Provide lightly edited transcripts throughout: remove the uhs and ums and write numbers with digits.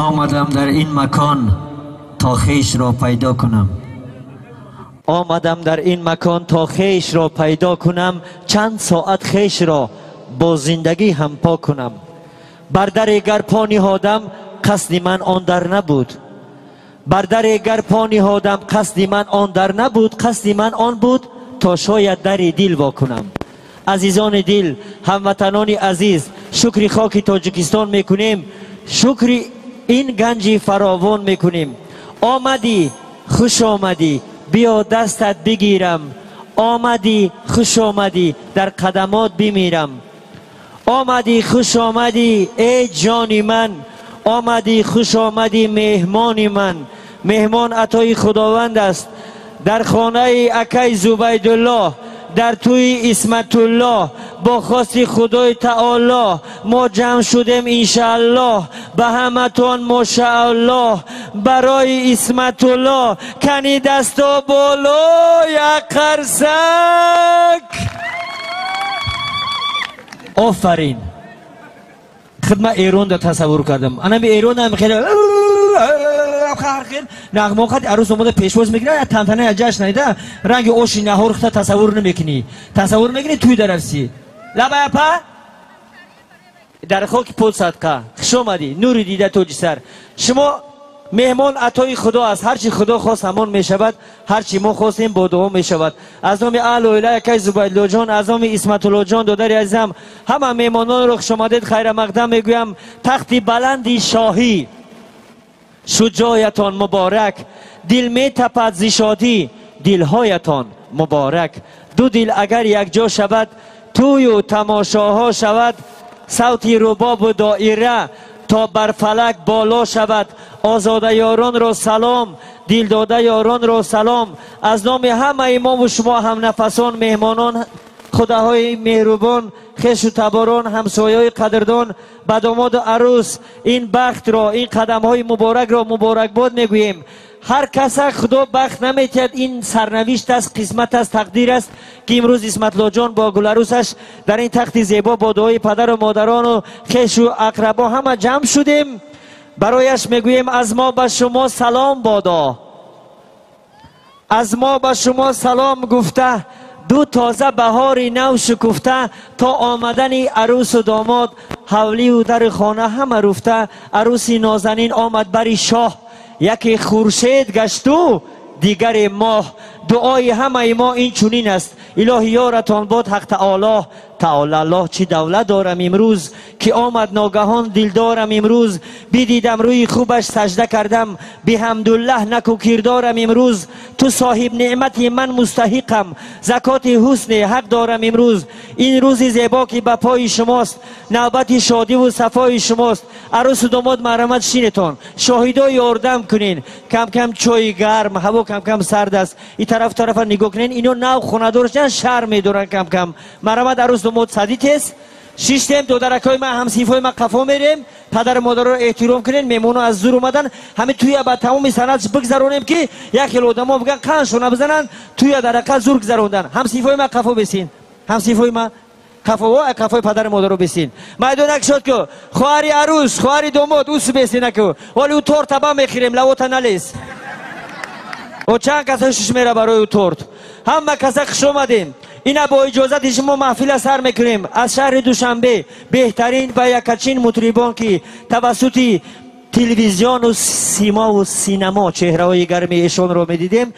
آمدم در این مکان تا خویش را پیدا کنم. آمدم در این مکان تا خویش را پیدا کنم. چند ساعت خویش را با زندگی هم پاک کنم. بر در گر پا نهادم قصد من آن در نبود. بر در گر پا نهادم قصد من آن در نبود. قصد من آن بود تا شاید در دل وا کنم. عزیزان دل، هموطنان عزیز، شکر خاک تاجیکستان میکنیم. شکر این گنج فراوان میکنیم. آمدی خوش آمدی، بیا دستت بگیرم. آمدی خوش آمدی، در قدمات بمیرم. آمدی خوش آمدی ای جان من. آمدی خوش آمدی مهمان من. مهمان عطای خداوند است. در خانه اکی زبیدالله، در توی اسمت الله، با خواست خدای تعالی ما جمع شدیم انشاءالله. به همتون ماشاءالله برای اسمت الله. کنی دستا بالا یک قرصک. آفرین. خدمت ایران را تصور کردم. انا به ایران هم خیلی نغمه قد عروس اومده پیشواز میگیره، یا تنتنه یا جشن نیده رنگ اوشی نهار خطا تصور نمیکنی. تصور میکنی توی دررسی لبه پا در خاک پول صدقه. خوش آمدی، نوری دیده توجی سر. شما مهمان عطای خدا است. هرچی خدا خواست همان میشود، هرچی ما خواستیم با دعا میشود. از نام اهل و اله کی زبیدالله جان، از نام اسمت الله جان دادر عزیزم، همه مهمانان رو خوش آمدید خیر مقدم میگویم. تخت بلندی شاهی شجاعتان مبارک. دل می تپد ز شادی دلهایتان مبارک. دو دل اگر یک جا شود توی و تماشاها شود. صوتی رباب و دایره تا بر فلک بالا شود. آزاده یاران را سلام، دل داده یاران را سلام. از نام همه ما و شما هم نفسان مهمانان، خداهای مهربان، خویش و تباران، همسایه‌های قدردان، به داماد و عروس این بخت را، این قدم‌های مبارک را مبارکباد میگوییم. هر کس خدا بخت نمیتید. این سرنوشت است، قسمت است، تقدیر است که امروز اسمت الله جان با گل عروسش در این تخت زیبا با دعای پدر و مادران و خویش و اقربا همه جمع شدیم. برایش میگوییم از ما به شما سلام بادا. از ما به شما سلام گفته، دو تازه بهاری نو شکفته. تا آمدن عروس و داماد حولی و در خانه همه رفته. عروسی نازنین آمد بری شاه، یکی خورشید گشت و دیگر ماه. دعای همه ما این چونین است. الهی یارتان باد حق تعالی. تعالی الله چی دولت دارم امروز که آمد ناگهان دل دارم امروز. بدیدم روی خوبش سجده کردم، بحمدالله نکو کردارم امروز. تو صاحب نعمتی من مستحقم، زکات حسن حق دارم امروز. این روز زیبا که به پای شماست، نوبت شادی و صفای شماست. عروس و داماد مرحمت شینتان، شاهدای یاردم کنین. کم کم چای گرم، هوا کم کم سرد است. این طرف نگاه کنین، اینو نو خونه دارشن شرم میدارن کم کم. مرحمت عروس داماد صدیت است. شیشتیم دو درکای ما هم سیفای ما قفا میریم. پدر مادر رو احترام کنین. میمون از زور اومدن همه توی با تمام سنت بگذرونیم که یک کیلو آدما بگن قنشون بزنن توی درکا زور گذروندن. هم سیفای ما قفا بسین، هم سیفای ما قفا و قفای پدر مادر رو بسین. میدونک شد که خواهر عروس خواهر داماد اوس بسینه که ولی او تورت با میخریم لوتا نلیس. و چند کسش میره برای او تورت. همه کسا خوش اومدیم. اینا با اجازت شما محفل سر میکنیم از شهر دوشنبه. بهترین و یکچین مطربان که توسط تلویزیون و سیما و سینما چهره های گرم ایشان رو میدیدیم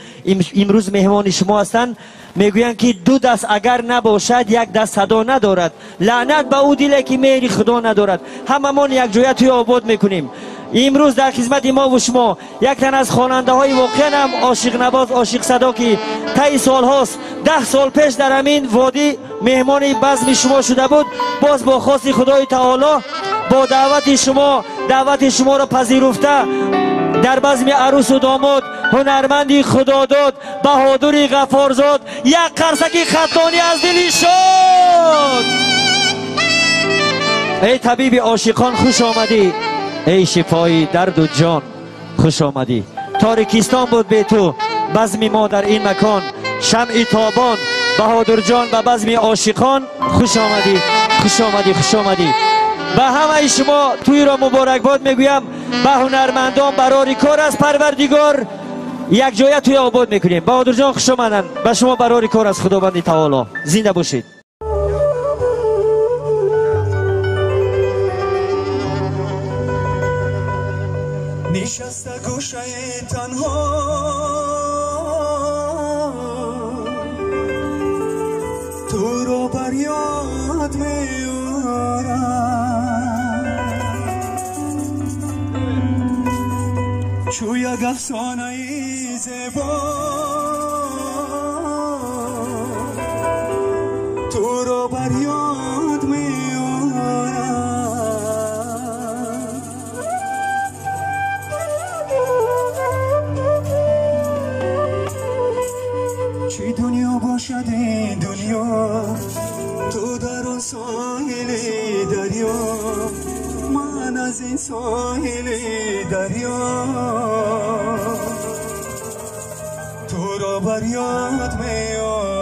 امروز مهمان شما هستند. میگویند که دو دست اگر نباشد یک دست صدا ندارد. لعنت به او دلی که مهر خدا ندارد. هممون یک جای توی آباد میکنیم. امروز در خدمت ما و شما یک تن از خواننده های واقعا هم عاشق نواز، عاشق صدا که طی سال هاست 10 سال پیش در همین وادی مهمان بزم شما شده بود. باز با خواست خدای تعالی با دعوت شما را پذیرفته در بزم عروس و داماد هنرمندی خداداد بهادری غفارزاد یک قرصک خطانی از دلی شد. ای طبیب عاشقان خوش آمدی، ای شفای درد و جان خوش آمدی. تاریکستان بود به تو بزم ما در این مکان. شمع تابان بهادر جان به بزم عاشقان خوش آمدی، خوش آمدی، خوش آمدی. به همه شما توی را مبارکباد میگویم. به هنرمندان برای کار از پروردگار یک جایه توی آباد میکنیم. بهادر جان خوش آمدن. به شما برای کار از خداوند تعالی. زنده باشید. نشسته گوشه تنها تو رو بر یاد میارم چو یک افسانه ای زیبا تو رو بر یاد میارم چی دنیا باشد این دنیا تو در آن ساحل دریا من از این ساحل دریا تو را بر یاد میارم